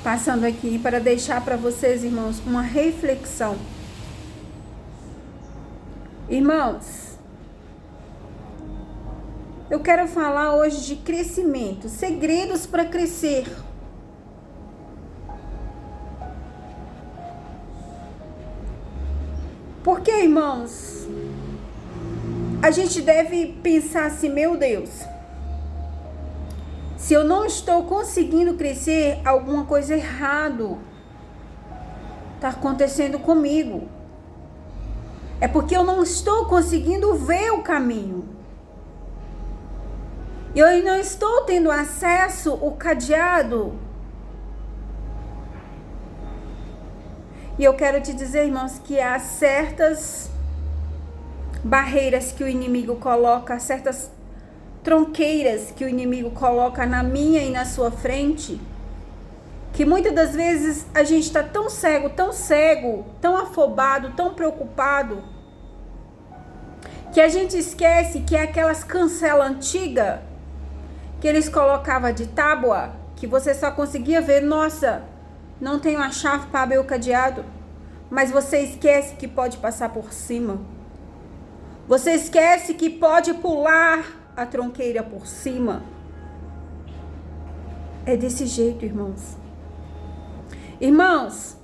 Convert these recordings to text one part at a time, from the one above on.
passando aqui para deixar para vocês, irmãos, uma reflexão. Irmãos, eu quero falar hoje de crescimento, segredos para crescer. Porque, irmãos, a gente deve pensar assim, meu Deus, se eu não estou conseguindo crescer, alguma coisa errado está acontecendo comigo. É porque eu não estou conseguindo ver o caminho. Eu não estou tendo acesso ao cadeado. E eu quero te dizer, irmãos, que há certas barreiras que o inimigo coloca, certas tronqueiras que o inimigo coloca na minha e na sua frente, que muitas das vezes a gente está tão cego, tão afobado, tão preocupado, que a gente esquece que é aquelas cancelas antigas que eles colocavam de tábua, que você só conseguia ver, nossa, não tenho a chave para abrir o cadeado, mas você esquece que pode passar por cima. Você esquece que pode pular a tronqueira por cima. É desse jeito, irmãos. Irmãos,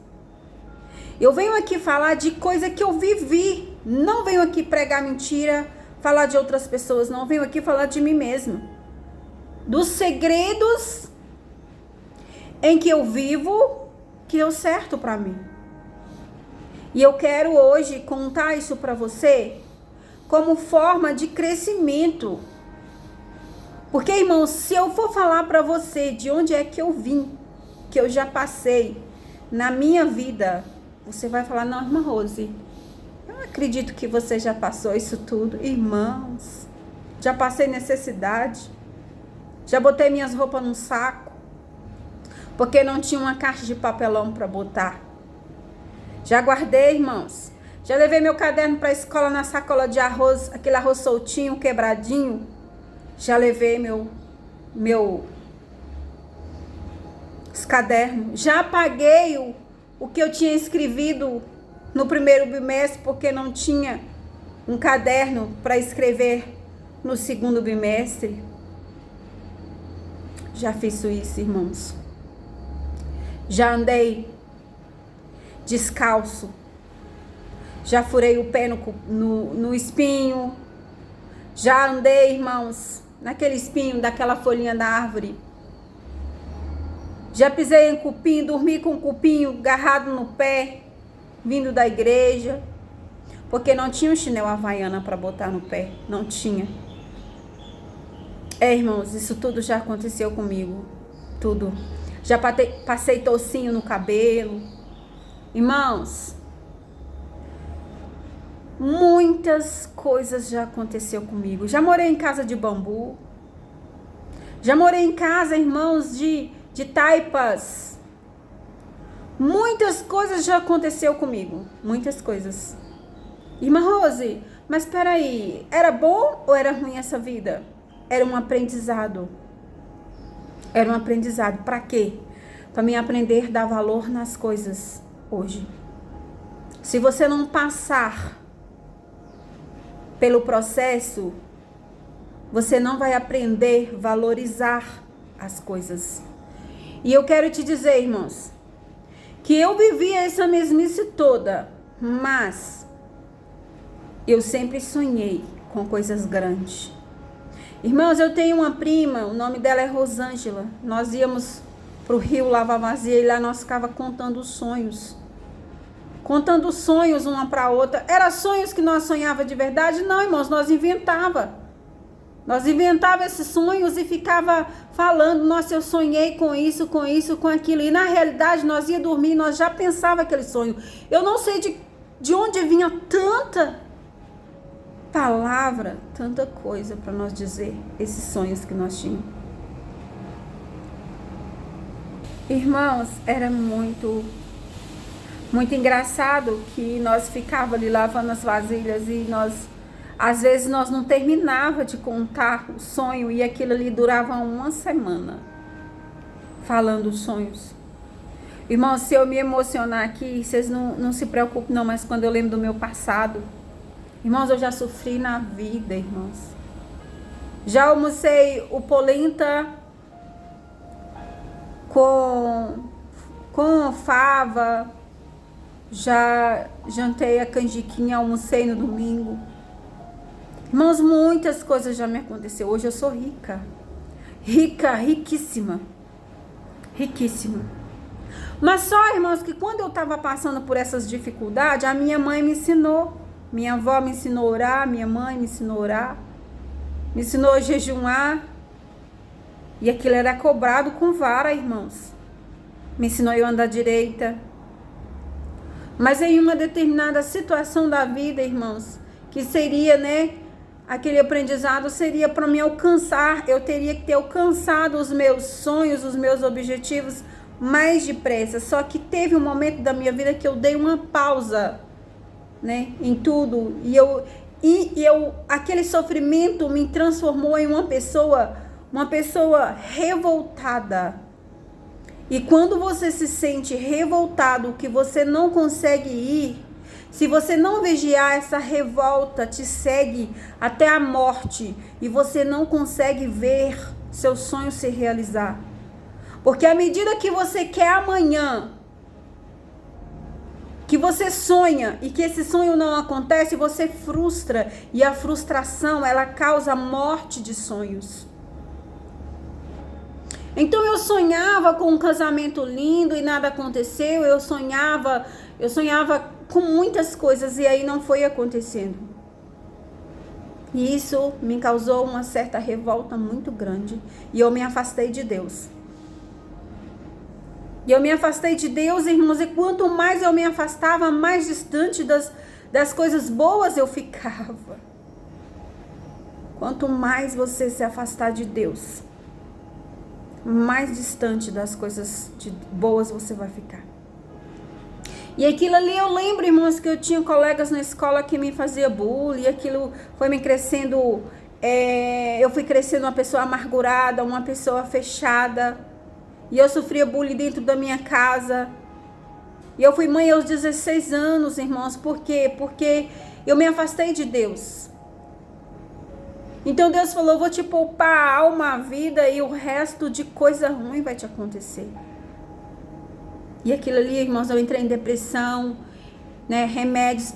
eu venho aqui falar de coisa que eu vivi. Não venho aqui pregar mentira, falar de outras pessoas. Não venho aqui falar de mim mesma. Dos segredos em que eu vivo, que deu certo para mim. E eu quero hoje contar isso para você como forma de crescimento. Porque, irmãos, se eu for falar para você de onde é que eu vim, que eu já passei na minha vida, você vai falar, não, irmã Rose, eu não acredito que você já passou isso tudo. Irmãos, já passei necessidade, já botei minhas roupas num saco, porque não tinha uma caixa de papelão para botar. Já guardei, irmãos, já levei meu caderno para a escola na sacola de arroz, aquele arroz soltinho, quebradinho. Já levei os cadernos. Já apaguei o que eu tinha escrevido no primeiro bimestre, porque não tinha um caderno para escrever no segundo bimestre. Já fiz isso, irmãos. Já andei descalço. Já furei o pé no espinho. Já andei, irmãos, naquele espinho daquela folhinha da árvore. Já pisei em cupim, dormi com o cupim agarrado no pé, vindo da igreja, porque não tinha um chinelo havaiana para botar no pé, não tinha. Irmãos, isso tudo já aconteceu comigo, tudo. Já passei tocinho no cabelo. Irmãos, muitas coisas já aconteceu comigo. Já morei em casa de bambu. Já morei em casa, irmãos, de taipas. Muitas coisas já aconteceu comigo. Muitas coisas. Irmã Rose, mas peraí, era bom ou era ruim essa vida? Era um aprendizado. Era um aprendizado. Para quê? Para mim aprender a dar valor nas coisas hoje. Se você não passar pelo processo, você não vai aprender a valorizar as coisas. E eu quero te dizer, irmãos, que eu vivi essa mesmice toda, mas eu sempre sonhei com coisas grandes. Irmãos, eu tenho uma prima, o nome dela é Rosângela. Nós íamos pro rio lavar vasilha e lá nós ficava contando sonhos. Contando sonhos uma para outra. Era sonhos que nós sonhava de verdade? Não, irmãos, nós inventava. Nós inventava esses sonhos e ficava falando, nossa, eu sonhei com isso, com aquilo. E na realidade nós ia dormir e nós já pensava aquele sonho. Eu não sei de onde vinha tanta palavra, tanta coisa para nós dizer, esses sonhos que nós tínhamos. Irmãos, era muito engraçado que nós ficava ali lavando as vasilhas e às vezes nós não terminava de contar o sonho e aquilo ali durava uma semana falando os sonhos. Irmãos, se eu me emocionar aqui, vocês não se preocupem não, mas quando eu lembro do meu passado, irmãos, eu já sofri na vida, irmãos. Já almocei o polenta com fava, já jantei a canjiquinha, almocei no domingo. Irmãos, muitas coisas já me aconteceram. Hoje eu sou rica. Rica, riquíssima. Riquíssima. Mas só, irmãos, que quando eu estava passando por essas dificuldades, a minha mãe me ensinou. Minha avó me ensinou a orar, minha mãe me ensinou a orar. Me ensinou a jejuar. E aquilo era cobrado com vara, irmãos. Me ensinou eu a andar direita. Mas em uma determinada situação da vida, irmãos, que seria, né, aquele aprendizado seria para me alcançar, eu teria que ter alcançado os meus sonhos, os meus objetivos mais depressa. Só que teve um momento da minha vida que eu dei uma pausa, né, em tudo. E aquele sofrimento me transformou em uma pessoa revoltada. E quando você se sente revoltado, que você não consegue ir, se você não vigiar, essa revolta te segue até a morte e você não consegue ver seu sonho se realizar. Porque à medida que você quer amanhã, que você sonha e que esse sonho não acontece, você frustra. E a frustração, ela causa morte de sonhos. Então eu sonhava com um casamento lindo e nada aconteceu. Eu sonhava com muitas coisas e aí não foi acontecendo. E isso me causou uma certa revolta muito grande. E eu me afastei de Deus. Irmãos, e quanto mais eu me afastava, mais distante das coisas boas eu ficava. Quanto mais você se afastar de Deus, mais distante das coisas boas você vai ficar. E aquilo ali eu lembro, irmãos, que eu tinha colegas na escola que me fazia bullying, e aquilo foi me crescendo, eu fui crescendo uma pessoa amargurada, uma pessoa fechada, e eu sofria bullying dentro da minha casa. E eu fui mãe aos 16 anos, irmãos. Por quê? Porque eu me afastei de Deus. Então Deus falou, vou te poupar a alma, a vida, e o resto de coisa ruim vai te acontecer. E aquilo ali, irmãos, eu entrei em depressão, né, remédios.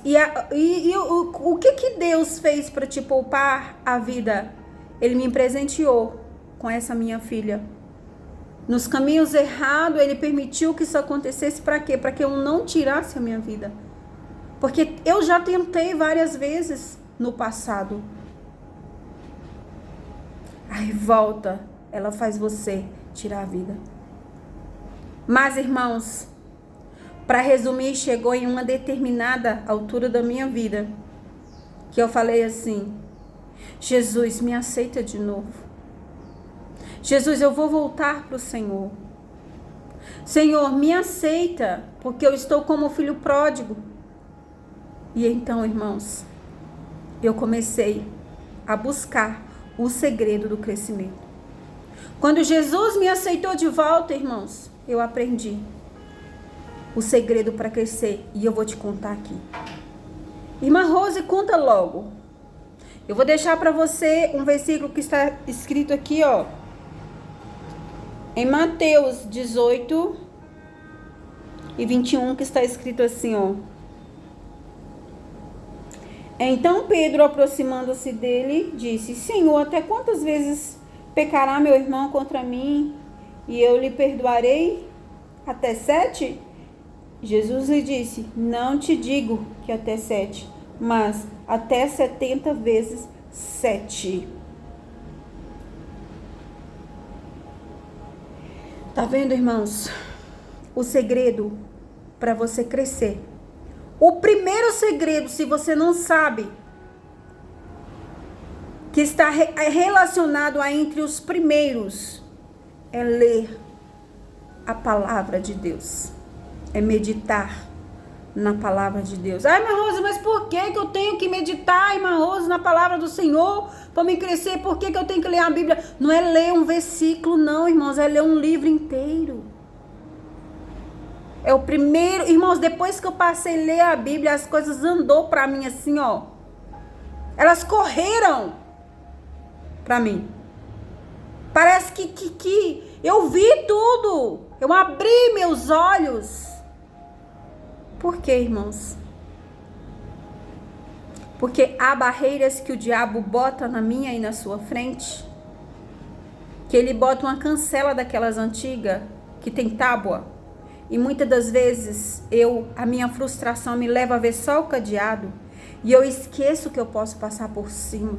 O que Deus fez para te poupar a vida? Ele me presenteou com essa minha filha. Nos caminhos errados, Ele permitiu que isso acontecesse para quê? Para que eu não tirasse a minha vida. Porque eu já tentei várias vezes no passado. A revolta, ela faz você tirar a vida. Mas, irmãos, para resumir, chegou em uma determinada altura da minha vida que eu falei assim: Jesus, me aceita de novo. Jesus, eu vou voltar para o Senhor. Senhor, me aceita, porque eu estou como filho pródigo. E então, irmãos, eu comecei a buscar o segredo do crescimento. Quando Jesus me aceitou de volta, irmãos, eu aprendi o segredo para crescer. E eu vou te contar aqui. Irmã Rose, conta logo. Eu vou deixar para você um versículo que está escrito aqui, ó. Em Mateus 18 e 21, que está escrito assim, ó. Então Pedro, aproximando-se dele, disse: Senhor, até quantas vezes pecará meu irmão contra mim e eu lhe perdoarei? Até 7? Jesus lhe disse: Não te digo que até 7, mas até 70 vezes 7. Tá vendo, irmãos? O segredo para você crescer. O primeiro segredo, se você não sabe, que está relacionado a entre os primeiros, é ler a palavra de Deus. É meditar na palavra de Deus. Ai, irmã Rosa, mas por que eu tenho que meditar, irmã Rosa, na palavra do Senhor para me crescer? Por que eu tenho que ler a Bíblia? Não é ler um versículo, não, irmãos, é ler um livro inteiro. É o primeiro, irmãos, depois que eu passei a ler a Bíblia, as coisas andou para mim assim, ó. Elas correram para mim. Parece que eu vi tudo. Eu abri meus olhos. Por quê, irmãos? Porque há barreiras que o diabo bota na minha e na sua frente. Que ele bota uma cancela daquelas antigas, que tem tábua. E muitas das vezes a minha frustração me leva a ver só o cadeado. E eu esqueço que eu posso passar por cima.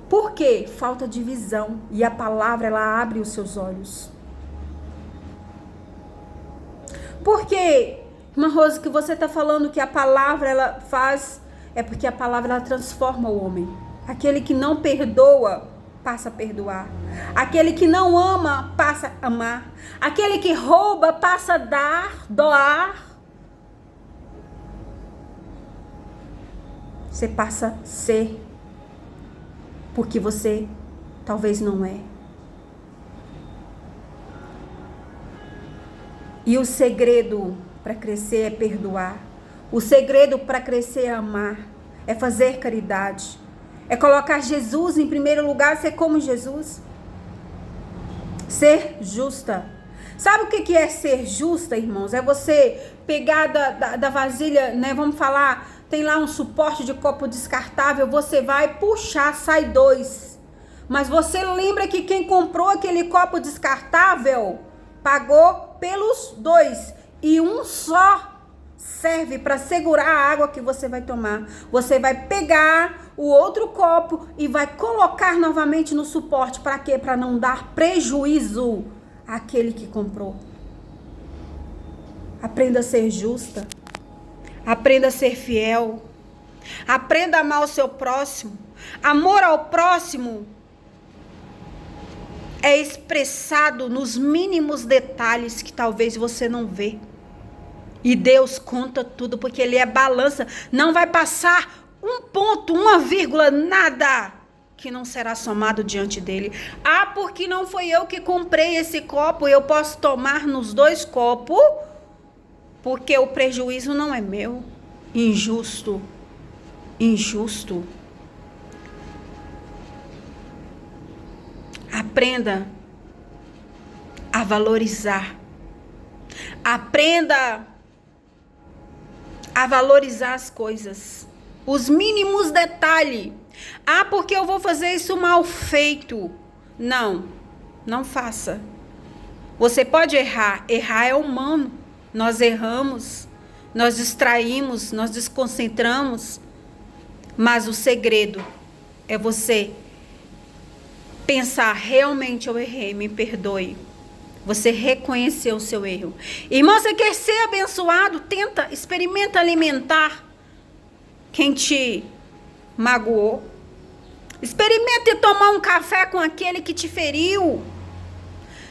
Por quê? Falta de visão. E a palavra, ela abre os seus olhos. Por quê, irmã Rose, que você está falando que a palavra, ela faz... É porque a palavra, ela transforma o homem. Aquele que não perdoa, passa a perdoar. Aquele que não ama, passa a amar. Aquele que rouba, passa a dar, doar. Você passa a ser. Porque você talvez não é. E o segredo para crescer é perdoar. O segredo para crescer é amar. É fazer caridade. É colocar Jesus em primeiro lugar, ser como Jesus. Ser justa. Sabe o que é ser justa, irmãos? É você pegar da vasilha, né? Vamos falar, tem lá um suporte de copo descartável, você vai puxar, sai 2. Mas você lembra que quem comprou aquele copo descartável pagou pelos 2. E um só serve para segurar a água que você vai tomar. Você vai pegar o outro copo e vai colocar novamente no suporte. Para quê? Para não dar prejuízo àquele que comprou. Aprenda a ser justa. Aprenda a ser fiel. Aprenda a amar o seu próximo. Amor ao próximo é expressado nos mínimos detalhes que talvez você não vê. E Deus conta tudo, porque Ele é balança. Não vai passar um ponto, uma vírgula, nada que não será somado diante dele. Ah, porque não foi eu que comprei esse copo, eu posso tomar nos 2 copos, porque o prejuízo não é meu. Injusto. Injusto. Aprenda a valorizar. Aprenda a valorizar as coisas. Os mínimos detalhes. Ah, porque eu vou fazer isso mal feito. Não, não faça. Você pode errar. Errar é humano. Nós erramos, nós distraímos, nós desconcentramos. Mas o segredo é você pensar, realmente eu errei, me perdoe. Você reconheceu o seu erro. Irmão, você quer ser abençoado? Experimenta alimentar quem te magoou. Experimenta tomar um café com aquele que te feriu.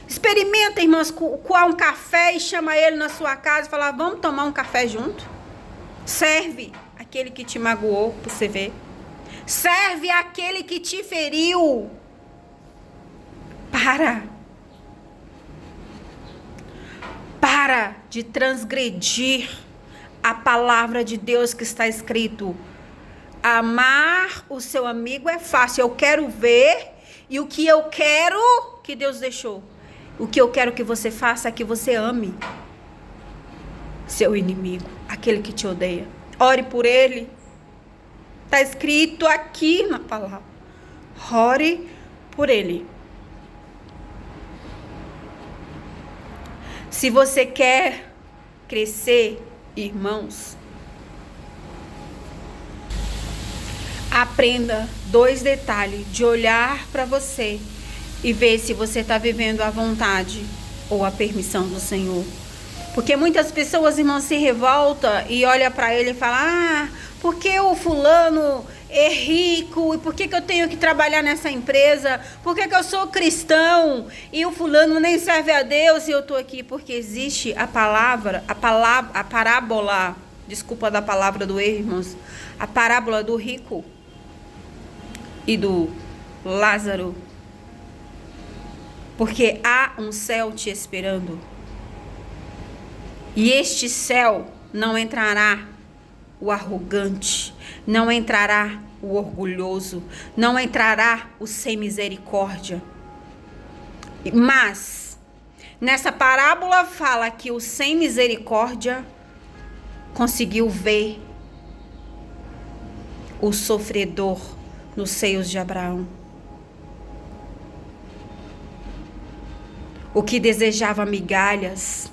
Experimenta, irmãos, coar um café e chama ele na sua casa e falar, vamos tomar um café junto? Serve aquele que te magoou, pra você ver. Serve aquele que te feriu. Para de transgredir a palavra de Deus que está escrito. Amar o seu amigo é fácil. Eu quero ver, e o que eu quero que Deus deixou. O que eu quero que você faça é que você ame seu inimigo, aquele que te odeia. Ore por ele. Está escrito aqui na palavra. Ore por ele. Se você quer crescer, irmãos, aprenda 2 detalhes de olhar para você e ver se você está vivendo a vontade ou a permissão do Senhor. Porque muitas pessoas, irmãos, se revoltam e olham para ele e falam, ah, porque o fulano é rico, e por que eu tenho que trabalhar nessa empresa? Por que eu sou cristão e o fulano nem serve a Deus e eu estou aqui? Porque existe a parábola, desculpa da palavra do erro, irmãos, a parábola do rico e do Lázaro. Porque há um céu te esperando. E este céu não entrará o arrogante, não entrará o orgulhoso, não entrará o sem misericórdia. Mas, nessa parábola fala que o sem misericórdia conseguiu ver o sofredor nos seios de Abraão. O que desejava migalhas.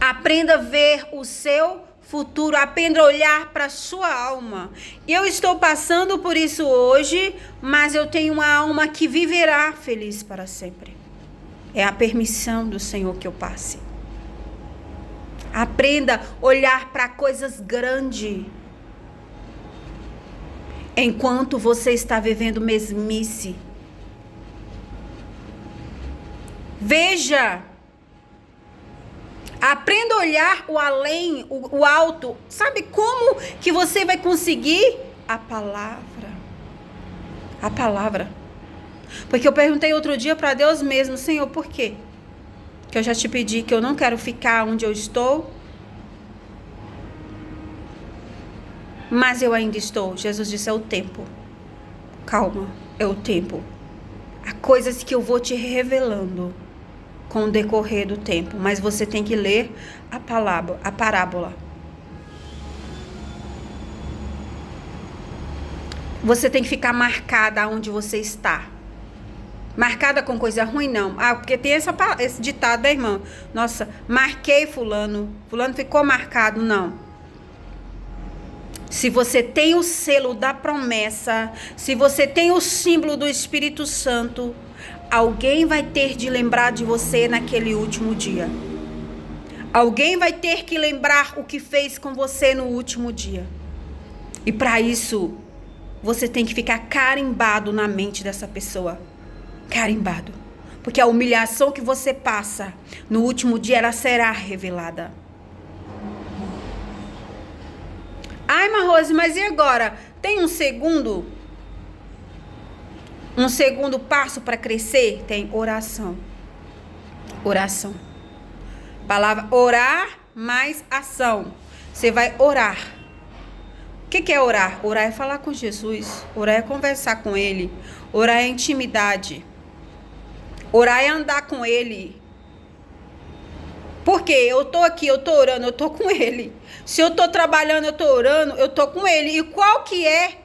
Aprenda a ver o seu futuro, aprenda a olhar para a sua alma. Eu estou passando por isso hoje, mas eu tenho uma alma que viverá feliz para sempre. É a permissão do Senhor que eu passe. Aprenda a olhar para coisas grandes. Enquanto você está vivendo mesmice. Veja. Aprenda a olhar o além, o alto. Sabe como que você vai conseguir? A palavra. A palavra. Porque eu perguntei outro dia para Deus mesmo, Senhor, por quê? Que eu já te pedi que eu não quero ficar onde eu estou. Mas eu ainda estou. Jesus disse, é o tempo. Calma, é o tempo. Há coisas que eu vou te revelando com o decorrer do tempo, mas você tem que ler a parábola. Você tem que ficar marcada onde você está. Marcada com coisa ruim, não. Porque tem esse ditado da irmã. Nossa, marquei fulano ficou marcado, não. Se você tem o selo da promessa, se você tem o símbolo do Espírito Santo, alguém vai ter de lembrar de você naquele último dia. Alguém vai ter que lembrar o que fez com você no último dia. E para isso, você tem que ficar carimbado na mente dessa pessoa. Carimbado. Porque a humilhação que você passa no último dia, ela será revelada. Ai, Marrose, mas e agora? Tem um segundo passo para crescer? Tem oração. Oração. Palavra orar mais ação. Você vai orar. O que é orar? Orar é falar com Jesus. Orar é conversar com Ele. Orar é intimidade. Orar é andar com Ele. Porque eu tô aqui, eu tô orando, eu tô com Ele. Se eu tô trabalhando, eu tô orando, eu tô com Ele. E qual que é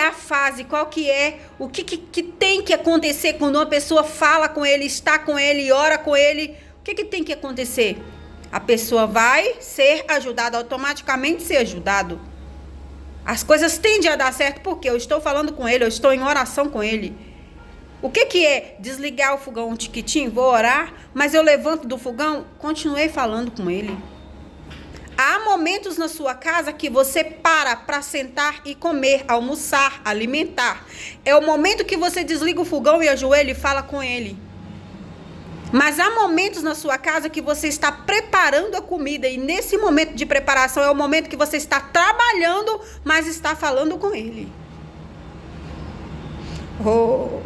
a fase, qual que é, o que tem que acontecer quando uma pessoa fala com Ele, está com Ele, ora com Ele? O que tem que acontecer? A pessoa vai ser ajudada, automaticamente ser ajudado. As coisas tendem a dar certo porque eu estou falando com Ele, eu estou em oração com Ele. O que é desligar o fogão um tiquitinho? Vou orar, mas eu levanto do fogão, continuei falando com Ele. Há momentos na sua casa que você para sentar e comer, almoçar, alimentar. É o momento que você desliga o fogão e ajoelha e fala com Ele. Mas há momentos na sua casa que você está preparando a comida e nesse momento de preparação é o momento que você está trabalhando, mas está falando com Ele. Oh.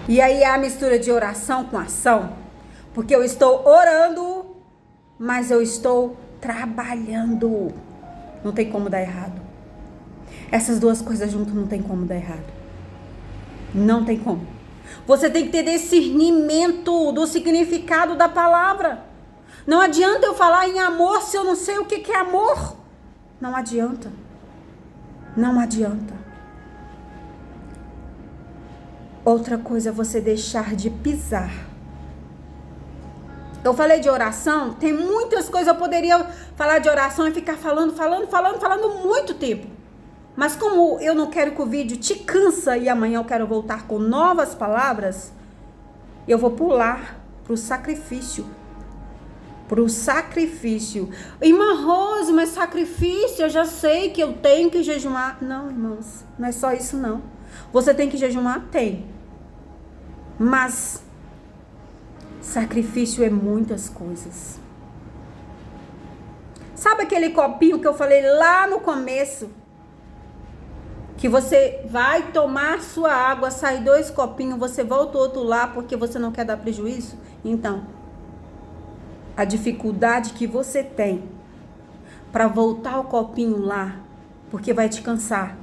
E aí há a mistura de oração com ação. Porque eu estou orando, mas eu estou trabalhando. Não tem como dar errado. Essas duas coisas juntas não tem como dar errado. Não tem como. Você tem que ter discernimento do significado da palavra. Não adianta eu falar em amor se eu não sei o que é amor. Não adianta. Não adianta. Outra coisa é você deixar de pisar. Eu falei de oração, tem muitas coisas, eu poderia falar de oração e ficar falando muito tempo. Mas como eu não quero que o vídeo te cansa e amanhã eu quero voltar com novas palavras, eu vou pular para o sacrifício. Irmã Rose, mas sacrifício, eu já sei que eu tenho que jejuar. Não, irmãos, não é só isso não. Você tem que jejuar? Tem. Mas sacrifício é muitas coisas. Sabe aquele copinho que eu falei lá no começo? Que você vai tomar sua água, sai 2 copinhos, você volta o outro lá porque você não quer dar prejuízo? Então, a dificuldade que você tem para voltar o copinho lá, porque vai te cansar,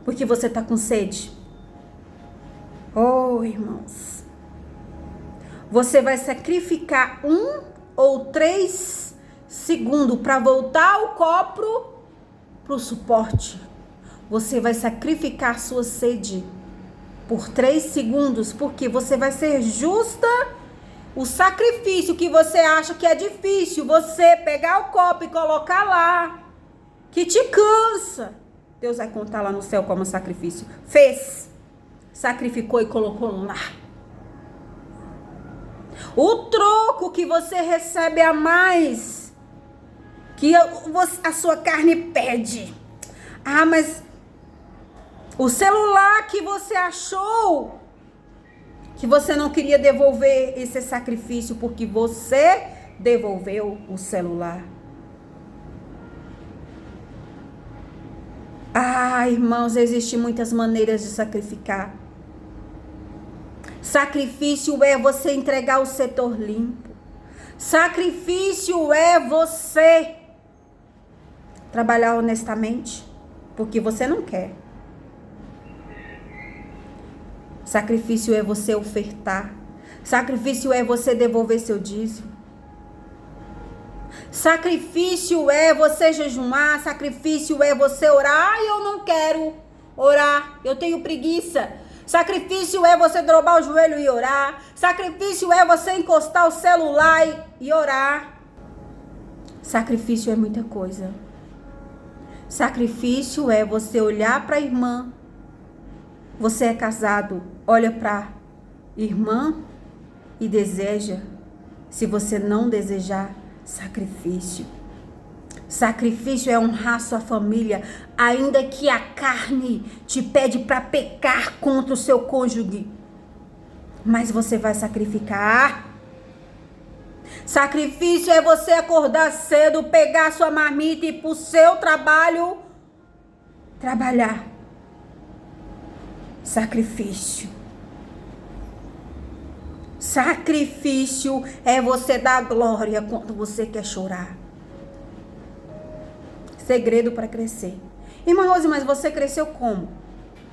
porque você tá com sede. Oh, irmãos, você vai sacrificar 1 ou 3 segundos para voltar o copo pro suporte. Você vai sacrificar sua sede por 3 segundos, porque você vai ser justa. O sacrifício que você acha que é difícil, você pegar o copo e colocar lá, que te cansa, Deus vai contar lá no céu como sacrifício. Fez, sacrificou e colocou lá. O troco que você recebe a mais, que a sua carne pede. Ah, mas o celular que você achou que você não queria devolver esse sacrifício porque você devolveu o celular. Ah, irmãos, existem muitas maneiras de sacrificar. Sacrifício é você entregar o setor limpo. Sacrifício é você trabalhar honestamente, porque você não quer. Sacrifício é você ofertar. Sacrifício é você devolver seu dízimo. Sacrifício é você jejuar. Sacrifício é você orar. Ah, eu não quero orar, eu tenho preguiça. Sacrifício é você dobrar o joelho e orar. Sacrifício é você encostar o celular e orar. Sacrifício é muita coisa. Sacrifício é você olhar para a irmã. Você é casado, olha para irmã e deseja. Se você não desejar, sacrifício. Sacrifício é honrar sua família, ainda que a carne te pede para pecar contra o seu cônjuge. Mas você vai sacrificar. Sacrifício é você acordar cedo, pegar sua marmita e ir para o seu trabalho trabalhar. Sacrifício. Sacrifício é você dar glória quando você quer chorar. Segredo para crescer. Irmã Rose, mas você cresceu como?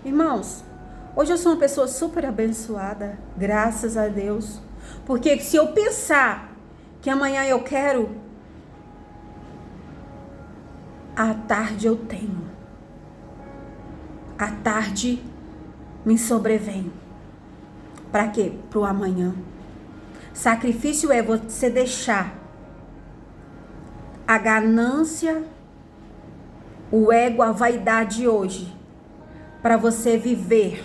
Irmãos, hoje eu sou uma pessoa super abençoada, graças a Deus. Porque se eu pensar que amanhã eu quero, à tarde eu tenho. À tarde me sobrevém. Para quê? Pro amanhã. Sacrifício é você deixar a ganância, o ego, a vaidade hoje, para você viver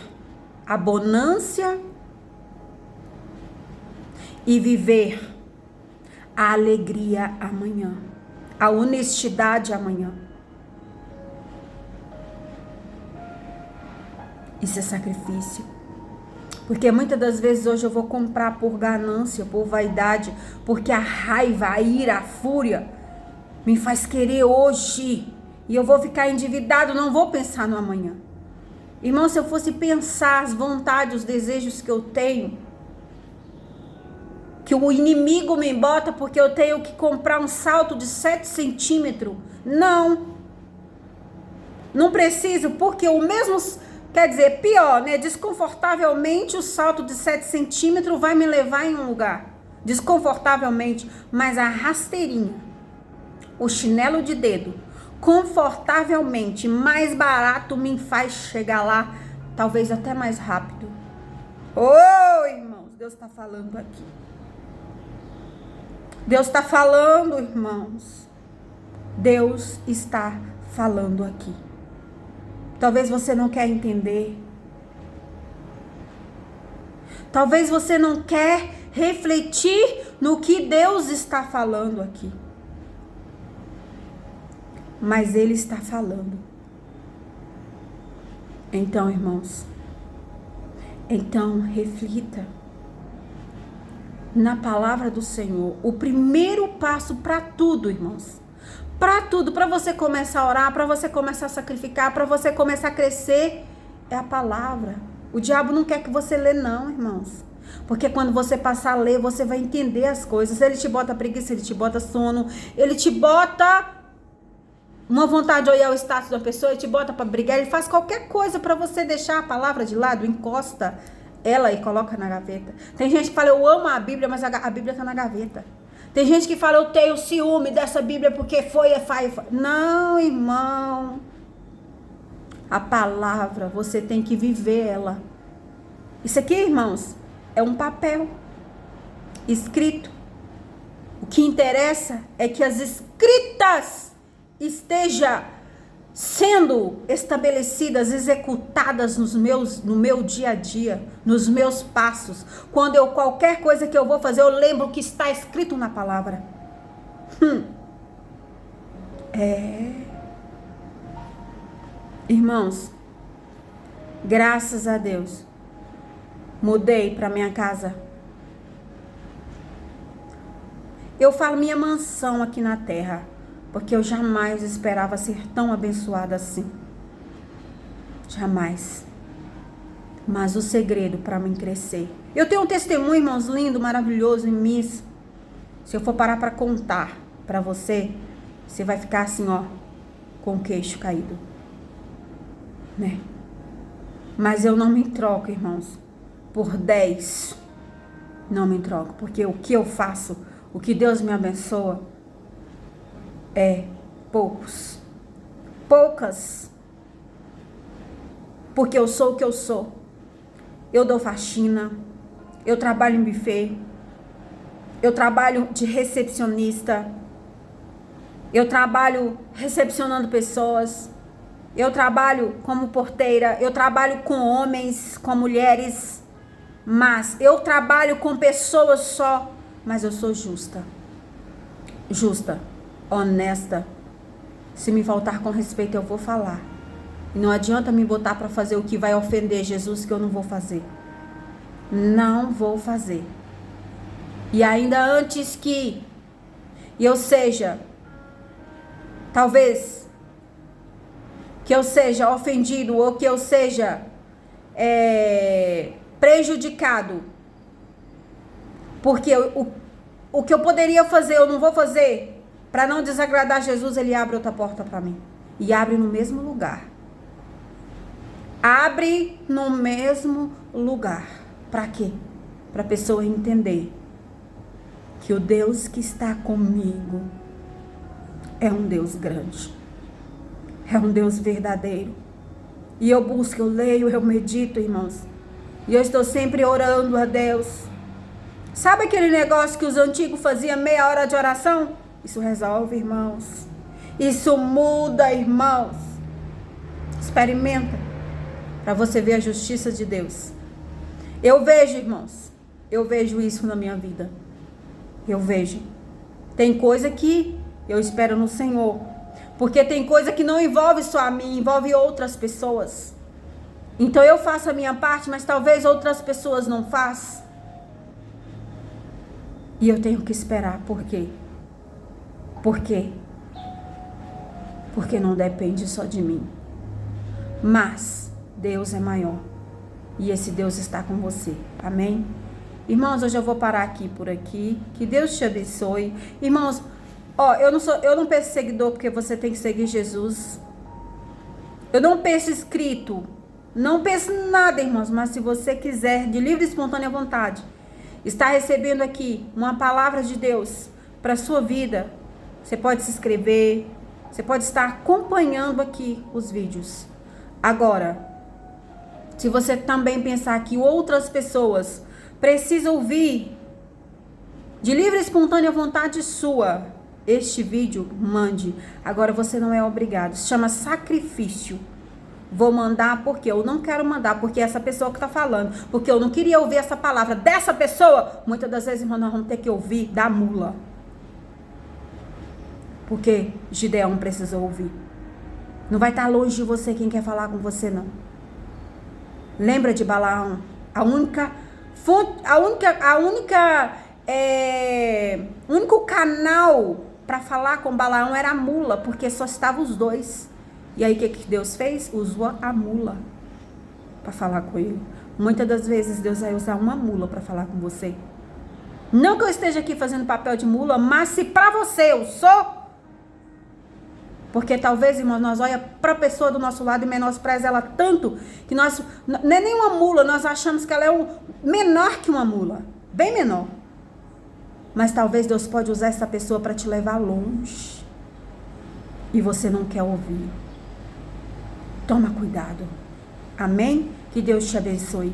a bonância e viver a alegria amanhã, a honestidade amanhã. Isso é sacrifício. Porque muitas das vezes hoje eu vou comprar por ganância, por vaidade, porque a raiva, a ira, a fúria me faz querer hoje. E eu vou ficar endividado, não vou pensar no amanhã. Irmão, se eu fosse pensar as vontades, os desejos que eu tenho, que o inimigo me bota porque eu tenho que comprar um salto de 7 centímetros. Não preciso, porque o mesmo... Quer dizer, pior, né? Desconfortavelmente o salto de 7 centímetros vai me levar em um lugar. Desconfortavelmente. Mas a rasteirinha, o chinelo de dedo, confortavelmente, mais barato, me faz chegar lá, talvez até mais rápido. Ô, irmãos, Deus está falando aqui. Deus está falando, irmãos. Deus está falando aqui. Talvez você não quer entender. Talvez você não quer refletir no que Deus está falando aqui. Mas Ele está falando. Então, irmãos, reflita na palavra do Senhor. O primeiro passo para tudo, irmãos. Para tudo, para você começar a orar, para você começar a sacrificar, para você começar a crescer, é a palavra. O diabo não quer que você lê não, irmãos. Porque quando você passar a ler, você vai entender as coisas. Ele te bota preguiça, ele te bota sono, ele te bota uma vontade de olhar o status da pessoa, ele te bota para brigar, ele faz qualquer coisa para você deixar a palavra de lado, encosta ela e coloca na gaveta. Tem gente que fala, eu amo a Bíblia, mas a Bíblia está na gaveta. Tem gente que fala, eu tenho ciúme dessa Bíblia porque foi. Não, irmão. A palavra, você tem que viver ela. Isso aqui, irmãos, é um papel escrito. O que interessa é que as escritas estejam sendo estabelecidas, executadas no meu dia a dia, nos meus passos. Quando qualquer coisa que eu vou fazer, eu lembro o que está escrito na palavra. Irmãos, graças a Deus, mudei para minha casa. Eu falo minha mansão aqui na terra, porque eu jamais esperava ser tão abençoada assim. Jamais. Mas o segredo para mim crescer. Eu tenho um testemunho, irmãos, lindo, maravilhoso em mim. Se eu for parar para contar para você, você vai ficar assim, ó, com o queixo caído. Né? Mas eu não me troco, irmãos, por 10. Não me troco, porque o que eu faço, o que Deus me abençoa, é poucas, porque eu sou o que eu sou. Eu dou faxina, eu trabalho em buffet, eu trabalho de recepcionista, eu trabalho recepcionando pessoas, eu trabalho como porteira, eu trabalho com homens, com mulheres, mas eu trabalho com pessoas só, mas eu sou justa, honesta. Se me faltar com respeito, eu vou falar. E não adianta me botar para fazer o que vai ofender Jesus, que eu não vou fazer. Não vou fazer. E ainda antes que eu seja, talvez, que eu seja ofendido ou que eu seja prejudicado, porque o que eu poderia fazer, eu não vou fazer, para não desagradar Jesus, ele abre outra porta para mim. E abre no mesmo lugar. Abre no mesmo lugar. Para quê? Para a pessoa entender que o Deus que está comigo é um Deus grande. É um Deus verdadeiro. E eu busco, eu leio, eu medito, irmãos. E eu estou sempre orando a Deus. Sabe aquele negócio que os antigos faziam, meia hora de oração? Isso resolve, irmãos. Isso muda, irmãos. Experimenta para você ver a justiça de Deus. Eu vejo, irmãos. Eu vejo isso na minha vida. Eu vejo. Tem coisa que eu espero no Senhor. Porque tem coisa que não envolve só a mim, envolve outras pessoas. Então eu faço a minha parte, mas talvez outras pessoas não façam. E eu tenho que esperar. Por quê? Por quê? Porque não depende só de mim. Mas Deus é maior. E esse Deus está com você. Amém? Irmãos, hoje eu vou parar aqui por aqui. Que Deus te abençoe. Irmãos, eu não peço seguidor porque você tem que seguir Jesus. Eu não peço inscrito. Não peço nada, irmãos. Mas se você quiser, de livre e espontânea vontade, está recebendo aqui uma palavra de Deus para a sua vida, você pode se inscrever, você pode estar acompanhando aqui os vídeos. Agora, se você também pensar que outras pessoas precisam ouvir de livre e espontânea vontade sua este vídeo, mande. Agora você não é obrigado. Se chama sacrifício. Vou mandar porque eu não quero mandar, porque essa pessoa que está falando, porque eu não queria ouvir essa palavra dessa pessoa. Muitas das vezes, irmão, nós vamos ter que ouvir da mula. Porque Gideão precisou ouvir. Não vai estar longe de você quem quer falar com você, não. Lembra de Balaão? O único canal para falar com Balaão era a mula, porque só estavam os dois. E aí o que Deus fez? Usou a mula para falar com ele. Muitas das vezes Deus vai usar uma mula para falar com você. Não que eu esteja aqui fazendo papel de mula, mas se para você eu sou. Porque talvez, irmãos, nós olhamos para a pessoa do nosso lado e menospreza ela tanto que nós, não é nem uma mula, nós achamos que ela é menor que uma mula. Bem menor. Mas talvez Deus pode usar essa pessoa para te levar longe. E você não quer ouvir. Toma cuidado. Amém? Que Deus te abençoe.